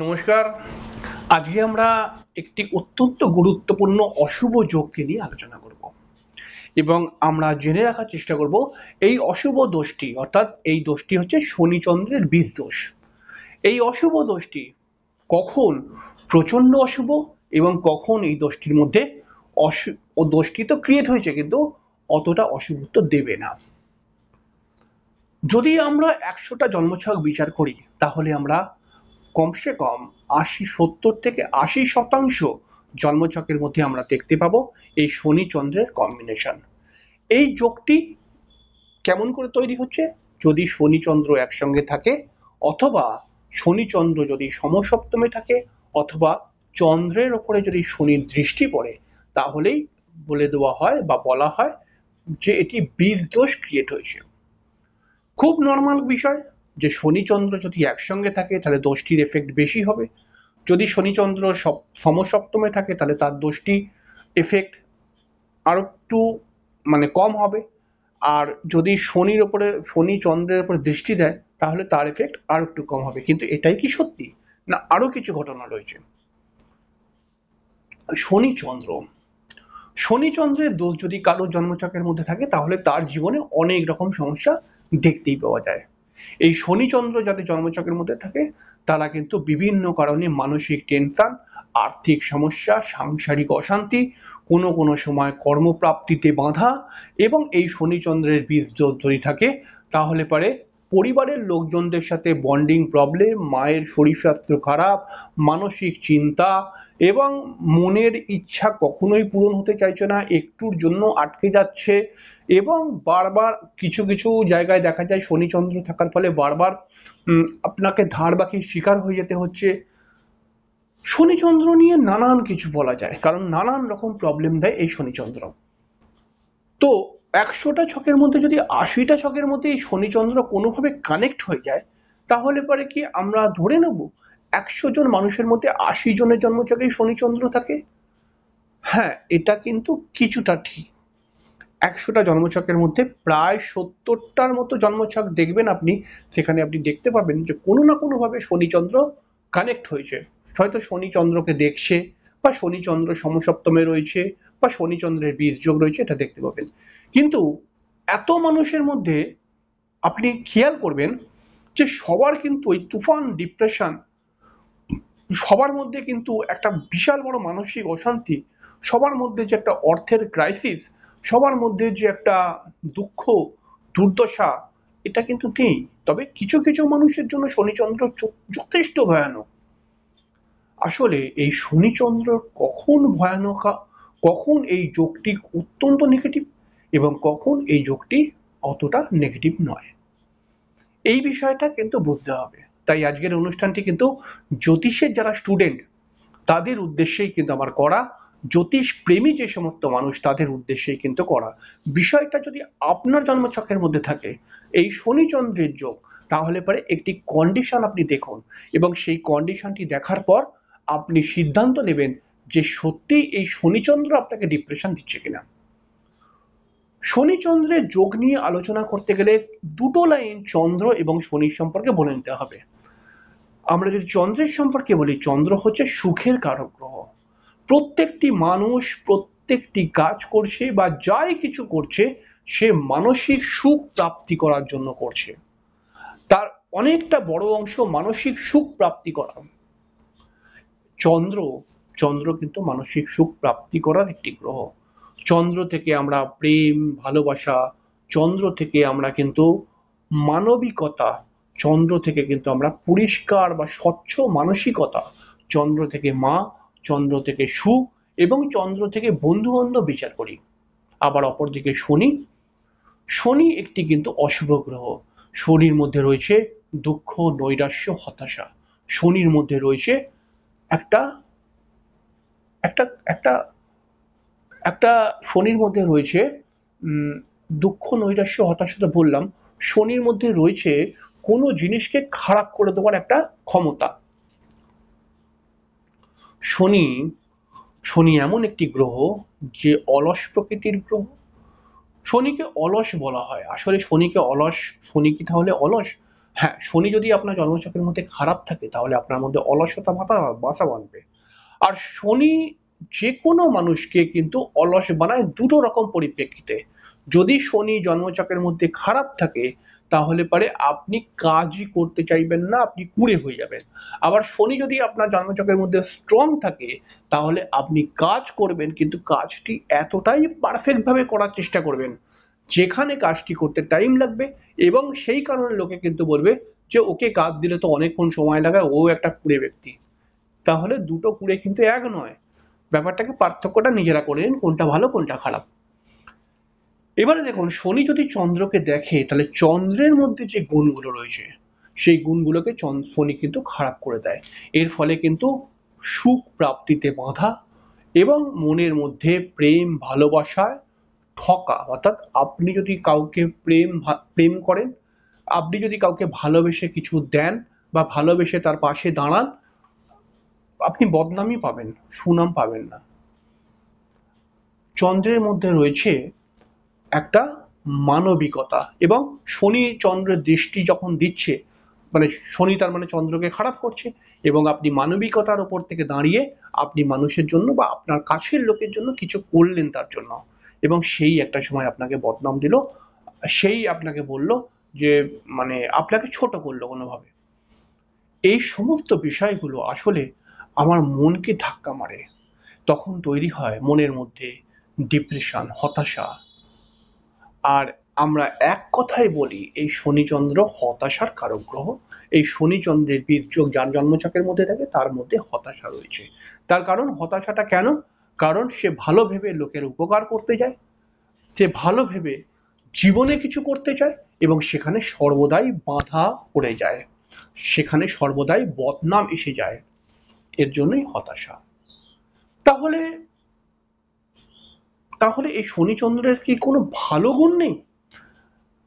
নমস্কার। আজকে আমরা একটি অত্যন্ত গুরুত্বপূর্ণ অশুভ যোগকে নিয়ে আলোচনা করব এবং আমরা জেনে রাখার চেষ্টা করব এই অশুভ দোষটি অর্থাৎ এই দোষটি হচ্ছে শনি চন্দ্রের বীজ দোষ। এই অশুভ দোষটি কখন প্রচন্ড অশুভ এবং কখন এই দোষটির মধ্যে দোষটি তো ক্রিয়েট হয়েছে কিন্তু অতটা অশুভত্ব দেবে না। যদি আমরা ১০০টা জন্মছক বিচার করি তাহলে আমরা কমসে কম ৭০ থেকে ৮০% জন্মছকের মধ্যে আমরা দেখতে পাবো এই শনি চন্দ্রের কম্বিনেশন। এই যোগটি কেমন করে তৈরি হচ্ছে? যদি শনি চন্দ্র একসঙ্গে থাকে অথবা শনি চন্দ্র যদি সমসপ্তমে থাকে অথবা চন্দ্রের ওপরে যদি শনির দৃষ্টি পড়ে তাহলেই বলে দেওয়া হয় বা বলা হয় যে এটি বীজ দোষ ক্রিয়েট হয়েছে। খুব নর্মাল বিষয় যে শনি চন্দ্র যদি একসঙ্গে থাকে তাহলে দোষটির এফেক্ট বেশি হবে। যদি শনিচন্দ্র সমসপ্তমে থাকে তাহলে তার দোষটি এফেক্ট আরো একটু কম হবে। আর যদি শনি চন্দ্রের উপরে দৃষ্টি দেয় তাহলে তার এফেক্ট আরো একটু কম হবে। কিন্তু এটাই কি সত্যি? না, আরো কিছু ঘটনা রয়েছে। শনি চন্দ্রের দোষ যদি কারো জন্মছকের মধ্যে থাকে তাহলে তার জীবনে অনেক রকম সমস্যা দেখতেই পাওয়া যায়। এই শনি চন্দ্র যাদের জন্মছকের মধ্যে থাকে তারা কিন্তু বিভিন্ন কারণে মানসিক টেনশন, আর্থিক সমস্যা, সাংসারিক অশান্তি, কোনো কোনো সময় কর্মপ্রাপ্তিতে বাধা এবং এই শনি চন্দ্রের বীজ যদি থাকে তাহলে পরে পরিবারের লোকজনদের সাথে বন্ডিং প্রবলেম, মায়ের শরীর স্বাস্থ্য খারাপ, মানসিক চিন্তা এবং মনের ইচ্ছা কখনোই পূরণ হতে চাইছে না, একটুর জন্য আটকে যাচ্ছে এবং বারবার কিছু কিছু জায়গায় দেখা যায় শনি চন্দ্র থাকার ফলে বারবার আপনাকে ধার বাকির শিকার হয়ে যেতে হচ্ছে। শনি চন্দ্র নিয়ে নানান কিছু বলা যায়, কারণ নানান রকম প্রবলেম দেয় এই শনি চন্দ্র। তো ১০০টা ছকের মধ্যে যদি ৮০টা ছকের মধ্যে এই শনি চন্দ্র কোনোভাবে কানেক্ট হয়ে যায় তাহলে পরে কি আমরা ধরে নেব ১০০ জন মানুষের মধ্যে ৮০ জনের জন্মছকেই শনি চন্দ্র থাকে? হ্যাঁ, এটা কিন্তু কিছুটা ঠিক। ১০০টা জন্মছকের মধ্যে প্রায় ৭০টার মতো জন্মছক দেখবেন আপনি, সেখানে আপনি দেখতে পাবেন যে কোনো না কোনোভাবে শনিচন্দ্র কানেক্ট হয়েছে। হয়তো শনিচন্দ্রকে দেখছে বা শনিচন্দ্র সমসপ্তমে রয়েছে বা শনিচন্দ্রের বীজ যোগ রয়েছে, এটা দেখতে পাবেন। কিন্তু এত মানুষের মধ্যে আপনি খেয়াল করবেন যে সবার কিন্তু ওই তুফান ডিপ্রেশন, সবার মধ্যে কিন্তু একটা বিশাল বড় মানসিক অশান্তি, সবার মধ্যে যে একটা অর্থের ক্রাইসিস, সবার মধ্যে যে একটা দুঃখ দুর্দশা, এটা কিন্তু নেই। তবে কিছু কিছু মানুষের জন্য শনিচন্দ্র যথেষ্ট ভয়ানক। আসলে এই শনিচন্দ্র কখন ভয়ানক, কখন এই যোগটি অত্যন্ত নেগেটিভ এবং কখন এই যোগটি অতটা নেগেটিভ নয়, এই বিষয়টা কিন্তু বুঝতে হবে। তাই আজকের অনুষ্ঠানটি কিন্তু জ্যোতিষের যারা স্টুডেন্ট তাদের উদ্দেশ্যেই কিন্তু আমার করা, জ্যোতিষ প্রেমী যে সমস্ত মানুষ তাদের উদ্দেশ্যেই কিন্তু করা। বিষয়টা যদি আপনার জন্মছকের মধ্যে থাকে এই শনিচন্দ্রের যোগ, তাহলে পরে একটি কন্ডিশন আপনি দেখুন এবং সেই কন্ডিশনটি দেখার পর আপনি সিদ্ধান্ত নেবেন যে সত্যি এই শনিচন্দ্র আপনাকে ডিপ্রেশন দিচ্ছে কিনা। শনিচন্দ্রের যোগ নিয়ে আলোচনা করতে গেলে দুটো লাইন চন্দ্র এবং শনির সম্পর্কে বলে নিতে হবে। আমরা যদি চন্দ্রের সম্পর্কে বলি, চন্দ্র হচ্ছে সুখের কারক গ্রহ। প্রত্যেকটি মানুষ প্রত্যেকটি কাজ করছে বা যাই কিছু করছে সে মানসিক সুখ প্রাপ্তি করার জন্য করছে, তার অনেকটা বড় অংশ মানসিক সুখ প্রাপ্তি করা। চন্দ্র চন্দ্র কিন্তু মানসিক সুখ প্রাপ্তি করার একটি গ্রহ। চন্দ্র থেকে আমরা প্রেম, ভালোবাসা, চন্দ্র থেকে আমরা কিন্তু মানবিকতা, চন্দ্র থেকে কিন্তু আমরা পরিষ্কার বা স্বচ্ছ মানসিকতা, চন্দ্র থেকে মা, চন্দ্র থেকে সুখ এবং চন্দ্র থেকে বন্ধু বান্ধব বিচার করি। আবার অপরদিকে শনি, শনি একটি কিন্তু অশুভ গ্রহ। শনির মধ্যে রয়েছে দুঃখ, নৈরাশ্য, হতাশা। শনির মধ্যে রয়েছে একটা একটা একটা একটা শনির মধ্যে রয়েছে দুঃখ, নৈরাশ্য, হতাশা তো বললাম। শনির মধ্যে রয়েছে কোনো জিনিসকে খারাপ করে দেওয়ার একটা ক্ষমতা। শনি শনি এমন একটি গ্রহ যে অলস প্রকৃতির গ্রহ। শনিকে অলস বলা হয়। আসলে শনিকে অলস, শনি কি তাহলে অলস? হ্যাঁ, শনি যদি আপনার জন্মছকের মধ্যে খারাপ থাকে তাহলে আপনার মধ্যে অলসতা বাসা বাঁধবে। আর শনি যে কোনো মানুষকে কিন্তু অলস বানায় দুটো রকম পরিপ্রেক্ষিতে। যদি শনি জন্মছকের মধ্যে খারাপ থাকে তাহলে পারে আপনি কাজই করতে চাইবেন না, আপনি কুঁড়ে হয়ে যাবেন। আবার শনি যদি আপনার জন্মছকের মধ্যে স্ট্রং থাকে তাহলে আপনি কাজ করবেন, কিন্তু কাজটি এতটাই পারফেক্ট ভাবে করার চেষ্টা করবেন যেখানে কাজটি করতে টাইম লাগবে, এবং সেই কারণে লোকে কিন্তু বলবে যে ওকে কাজ দিলে তো অনেকক্ষণ সময় লাগায়, ও একটা কুঁড়ে ব্যক্তি। তাহলে দুটো কুঁড়ে কিন্তু এক নয়। ব্যাপারটাকে পার্থক্যটা নিজেরা করে নিন কোনটা ভালো কোনটা খারাপ। এবারে দেখুন, শনি যদি চন্দ্রকে দেখে তাহলে চন্দ্রের মধ্যে যে গুণগুলো রয়েছে সেই গুণগুলোকে শনি কিন্তু খারাপ করে দেয়। এর ফলে কিন্তু সুখ প্রাপ্তিতে বাধা এবং মনের মধ্যে প্রেম ভালোবাসায় ঠকা, অর্থাৎ আপনি যদি কাউকে প্রেম করেন, আপনি যদি কাউকে ভালোবেসে কিছু দেন বা ভালোবেসে তার পাশে দাঁড়ান, আপনি বদনামই পাবেন, সুনাম পাবেন না। চন্দ্রের মধ্যে রয়েছে একটা মানবিকতা, এবং শনি চন্দ্রের দৃষ্টি যখন দিচ্ছে মানে শনি তার মানে চন্দ্রকে খারাপ করছে, এবং আপনি মানবিকতার ওপর থেকে দাঁড়িয়ে আপনি মানুষের জন্য বা আপনার কাছের লোকের জন্য কিছু করলেন তার জন্য, এবং সেই একটা সময় আপনাকে বদনাম দিল, সেই আপনাকে বলল যে মানে আপনাকে ছোট করলো কোনোভাবে। এই সমস্ত বিষয়গুলো আসলে আমার মনকে ধাক্কা মারে। তখন তৈরি হয় মনের মধ্যে ডিপ্রেশন, হতাশা। আর আমরা এক কথায় বলি এই শনিচন্দ্র হতাশার কারক গ্রহ। এই শনিচন্দ্রের বীর্যোগ যার জন্মছকের মধ্যে থাকে তার মধ্যে হতাশা রয়েছে। তার কারণ, হতাশাটা কেন? কারণ সে ভালো ভেবে লোকের উপকার করতে যায়, সে ভালো ভেবে জীবনে কিছু করতে চায়, এবং সেখানে সর্বদাই বাধা পড়ে যায়, সেখানে সর্বদাই বদনাম এসে যায়। এর জন্যই হতাশা। তাহলে তাহলে এই শনিচন্দ্রের কি কোনো ভালো গুণ নেই?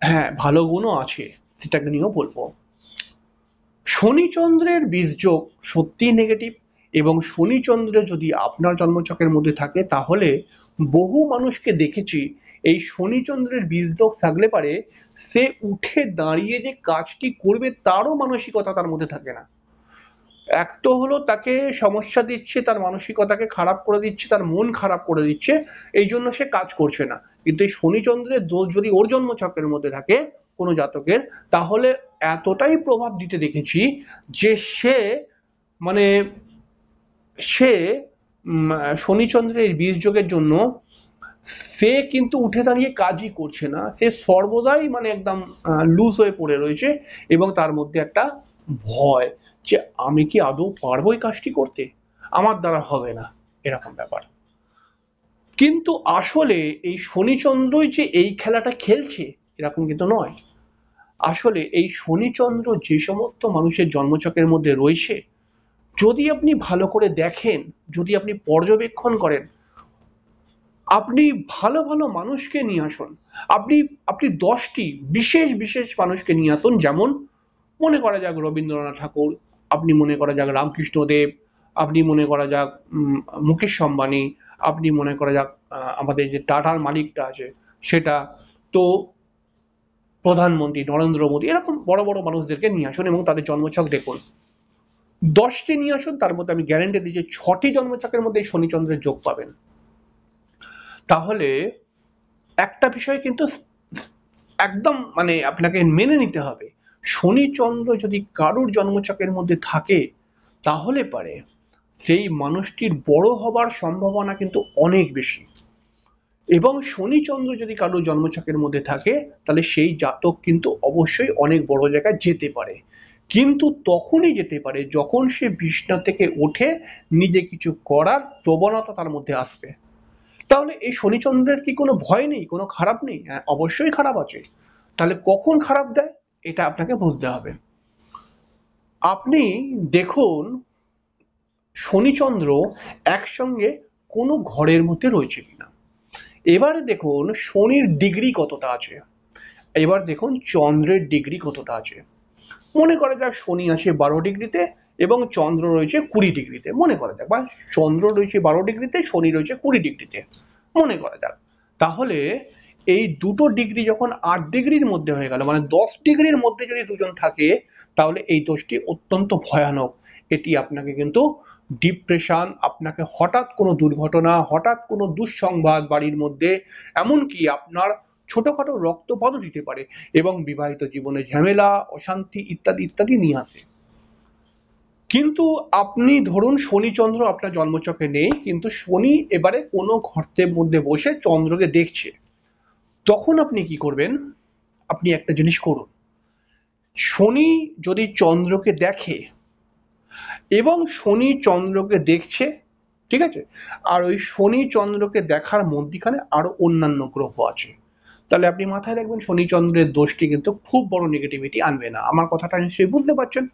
হ্যাঁ, ভালো গুণও আছে, সেটাকে নিয়েও বলবো। শনিচন্দ্রের বীজযোগ সত্যিই নেগেটিভ, এবং শনিচন্দ্র যদি আপনার জন্মছকের মধ্যে থাকে তাহলে বহু মানুষকে দেখেছি এই শনিচন্দ্রের বীজযোগ থাকলে পারে সে উঠে দাঁড়িয়ে যে কাজটি করবে তারও মানসিকতা তার মধ্যে থাকে না। এক তো হলো তাকে সমস্যা দিচ্ছে, তার মানসিকতাকে খারাপ করে দিচ্ছে, তার মন খারাপ করে দিচ্ছে, এই জন্য সে কাজ করছে না। কিন্তু এই শনিচন্দ্রের দোষ যদি ওর জন্মছকের মধ্যে থাকে কোনো জাতকের, তাহলে এতটাই প্রভাব দিতে দেখেছি যে সে মানে সে শনিচন্দ্রের বীজ যোগের জন্য সে কিন্তু উঠে দাঁড়িয়ে কাজই করছে না, সে সর্বদাই মানে একদম লুজ হয়ে পড়ে রয়েছে, এবং তার মধ্যে একটা ভয় যে আমি কি আদৌ পারবো এই কাজটি করতে, আমার দ্বারা হবে না, এরকম ব্যাপার। কিন্তু আসলে এই শনিচন্দ্রই যে এই খেলাটা খেলছে এরকম কিন্তু নয়। আসলে এই শনিচন্দ্র যে সমস্ত মানুষের জন্মছকের মধ্যে রয়েছে, যদি আপনি ভালো করে দেখেন, যদি আপনি পর্যবেক্ষণ করেন, আপনি ভালো ভালো মানুষকে নিয়ে আসুন, আপনি আপনি 10টি বিশেষ বিশেষ মানুষকে নিয়ে আসুন, যেমন মনে করা যাক রবীন্দ্রনাথ ঠাকুর, আপনি মনে করা যাক রামকৃষ্ণ দেব, আপনি মনে করা যাক মুকেশ আম্বানি, আপনি মনে করা যাক আমাদের যে টাটার মালিকটা আছে সেটা, তো প্রধানমন্ত্রী নরেন্দ্র মোদী, এরকম বড় বড় মানুষদেরকে নিয়ে আসুন এবং তাদের জন্মছক দেখুন। 10টি নিয়ে আসুন, তার মধ্যে আমি গ্যারান্টি দিই যে 6টি জন্মছকের মধ্যে এই শনিচন্দ্রের যোগ পাবেন। তাহলে একটা বিষয় কিন্তু একদম মানে আপনাকে মেনে নিতে হবে, শনিচন্দ্র যদি কারুর জন্মছকের মধ্যে থাকে তাহলে পারে সেই মানুষটির বড় হবার সম্ভাবনা কিন্তু অনেক বেশি, এবং শনিচন্দ্র যদি কারুর জন্মছকের মধ্যে থাকে তাহলে সেই জাতক কিন্তু অবশ্যই অনেক বড় জায়গায় যেতে পারে, কিন্তু তখনই যেতে পারে যখন সে বিছানা থেকে ওঠে নিজে কিছু করার প্রবণতা তার মধ্যে আসবে। তাহলে এই শনিচন্দ্রের কি কোনো ভয় নেই, কোনো খারাপ নেই? হ্যাঁ, অবশ্যই খারাপ আছে। তাহলে কখন খারাপ দেয় এটা আপনাকে বুঝতে হবে। আপনি দেখুন শনিচন্দ্র একসঙ্গে কোনো ঘরের মধ্যে রয়েছে কিনা। এবারে দেখুন শনির ডিগ্রি কতটা আছে, এবার দেখুন চন্দ্রের ডিগ্রি কতটা আছে। মনে করা যাক শনি আছে 12 ডিগ্রিতে এবং চন্দ্র রয়েছে 20 ডিগ্রিতে, মনে করা যাক, বা চন্দ্র রয়েছে 12 ডিগ্রিতে, শনি রয়েছে 20 ডিগ্রিতে, মনে করা যাক। তাহলে এই দুটো ডিগ্রি যখন 8 ডিগ্রির মধ্যে হয়ে গেল, মানে 10 ডিগ্রির মধ্যে যদি দুজন থাকে, তাহলে এই দোষটি অত্যন্ত ভয়ানক। এটি আপনাকে কিন্তু ডিপ্রেশন, আপনাকে হঠাৎ কোনো দুর্ঘটনা, হঠাৎ কোনো দুঃসংবাদ বাড়ির মধ্যে, এমনকি আপনার ছোটখাটো রক্তপাতও দিতে পারে এবং বিবাহিত জীবনে ঝামেলা, অশান্তি ইত্যাদি ইত্যাদি নিয়ে আসে। কিন্তু আপনি ধরুন শনি চন্দ্র আপনার জন্মছকে নেই, কিন্তু শনি এবারে কোনো গর্তের মধ্যে বসে চন্দ্রকে দেখছে, তখন আপনি কি করবেন? আপনি একটা জিনিস করুন, শনি যদি চন্দ্রকে দেখে এবং শনি চন্দ্রকে দেখছে, ঠিক আছে, আর ওই শনি চন্দ্রকে দেখার মধ্যখানে আরো অন্যান্য গ্রহ আছে, তাহলে আপনি মাথায় রাখবেন শনি চন্দ্রের দোষটি কিন্তু খুব বড় নেগেটিভিটি আনবে না। আমার কথাটা নিশ্চয়ই বুঝতে পারছেন।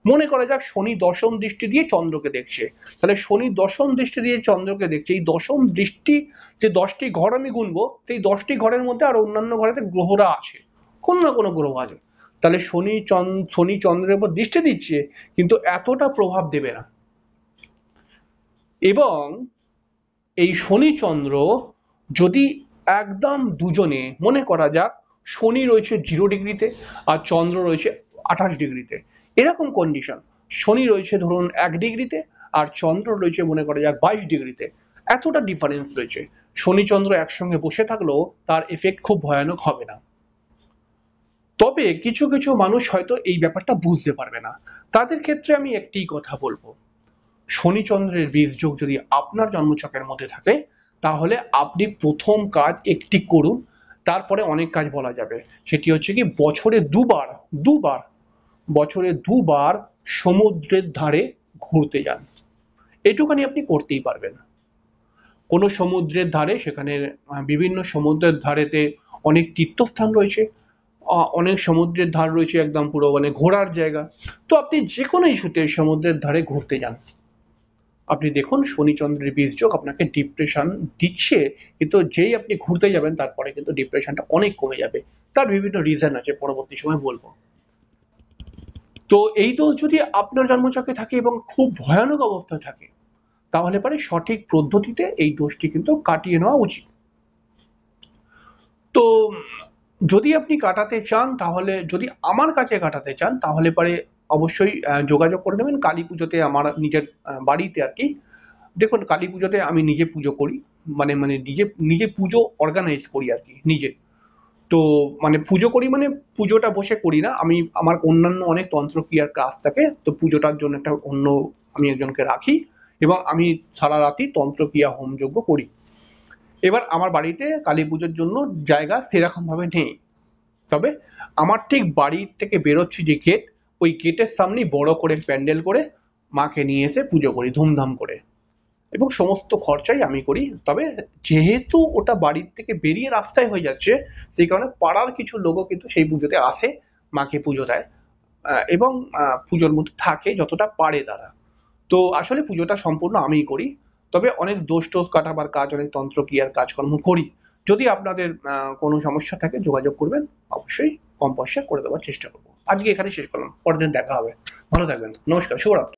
মনে করা যাক শনি দশম দৃষ্টি দিয়ে চন্দ্রকে দেখছে, তাহলে শনি দশম দৃষ্টি দিয়ে চন্দ্রকে দেখছে, এই দশম দৃষ্টি, যে 10টি ঘর আমি গুনবো, সেই 10টি ঘরের মধ্যে আর অন্যান্য ঘরেতে গ্রহরা আছে, কোনো না কোনো গ্রহ আছে, তাহলে শনি চন্দ্রের উপর দৃষ্টি দিচ্ছে কিন্তু এতটা প্রভাব দেবে না। এবং এই শনি চন্দ্র যদি একদম দুজনে, মনে করা যাক শনি রয়েছে 0 ডিগ্রিতে আর চন্দ্র রয়েছে 28 ডিগ্রিতে, এরকম কন্ডিশন, শনি রয়েছে ধরুন 1 ডিগ্রিতে আর চন্দ্র রয়েছে মনে করা যাক 22 ডিগ্রিতে, এতটা ডিফারেন্স রয়েছে, শনি চন্দ্র একসঙ্গে বসে থাকলেও তার এফেক্ট খুব ভয়ানক হবে না। তবে কিছু কিছু মানুষ হয়তো এই ব্যাপারটা বুঝতে পারবে না, তাদের ক্ষেত্রে আমি একটি কথা বলবো, শনি চন্দ্রের বীজ যোগ যদি আপনার জন্মছকের মধ্যে থাকে, তাহলে আপনি প্রথম কাজ একটি করুন, তারপরে অনেক কাজ বলা যাবে। সেটি হচ্ছে কি, বছরে দুবার সমুদ্রের ধারে ঘুরতে যান, এটুখানি আপনি করতেই পারবেন। কোনো সমুদ্রের ধারে, সেখানে বিভিন্ন সমুদ্রের ধারেতে অনেক তীর্থস্থান রয়েছে, অনেক সমুদ্রের ধার রয়েছে একদম পুরো মানে ঘোরার জায়গা, তো আপনি যে কোনো ইস্যুতে সমুদ্রের ধারে ঘুরতে যান। আপনি দেখুন শনি চন্দ্রের বীজযোগ আপনাকে ডিপ্রেশন দিচ্ছে, কিন্তু যেই আপনি ঘুরতে যাবেন তারপরে কিন্তু ডিপ্রেশনটা অনেক কমে যাবে। তার বিভিন্ন রিজন আছে, পরবর্তী সময় বলবো। তো এই দোষ যদি আপনার জন্মছকে থাকে এবং খুব ভয়ানক অবস্থায় থাকে, তাহলে পরে সঠিক পদ্ধতিতে এই দোষটি কিন্তু কাটিয়ে নেওয়া উচিত। তো যদি আপনি কাটাতে চান, তাহলে যদি আমার কাছে কাটাতে চান, তাহলে পরে অবশ্যই যোগাযোগ করে নেবেন কালী পুজোতে আমার নিজের বাড়িতে আর কি। দেখুন কালী পুজোতে আমি নিজে পুজো করি, মানে মানে নিজে নিজে পুজো অর্গানাইজ করি আর কি নিজে। তো মানে পুজো করি মানে পুজোটা বসে করি না, আমি আমার অন্যান্য অনেক তন্ত্রক্রিয়ার কাজ থাকে, তো পুজোটার জন্য একটা অন্য আমি একজনকে রাখি এবং আমি সারা রাতি তন্ত্রক্রিয়া হোমযজ্ঞ করি। এবার আমার বাড়িতে কালী পুজোর জন্য জায়গা সেরকম ভাবে নেই, তবে আমার ঠিক বাড়ির থেকে বেরোচ্ছি যে গেট, ওই গেটের সামনেই বড় করে প্যান্ডেল করে মাকে নিয়ে এসে পুজো করি ধুমধাম করে, এবং সমস্ত খরচাই আমি করি। তবে যেহেতু ওটা বাড়ির থেকে বেরিয়ে রাস্তায় হয়ে যাচ্ছে, সেই কারণে পাড়ার কিছু লোকও কিন্তু সেই পুজোতে আসে, মাকে পুজো দেয় এবং পুজোর মধ্যে থাকে যতটা পারে তারা। তো আসলে পুজোটা সম্পূর্ণ আমিই করি, তবে অনেক দোষ টোষ কাটাবার কাজ, অনেক তন্ত্রক্রিয়ার কাজকর্ম করি। যদি আপনাদের কোনো সমস্যা থাকে যোগাযোগ করবেন, অবশ্যই কম পয়সা করে দেওয়ার চেষ্টা করবো। আজকে এখানে শেষ করলাম, পরের দিন দেখা হবে। ভালো থাকবেন, নমস্কার, শুভরাত্রি।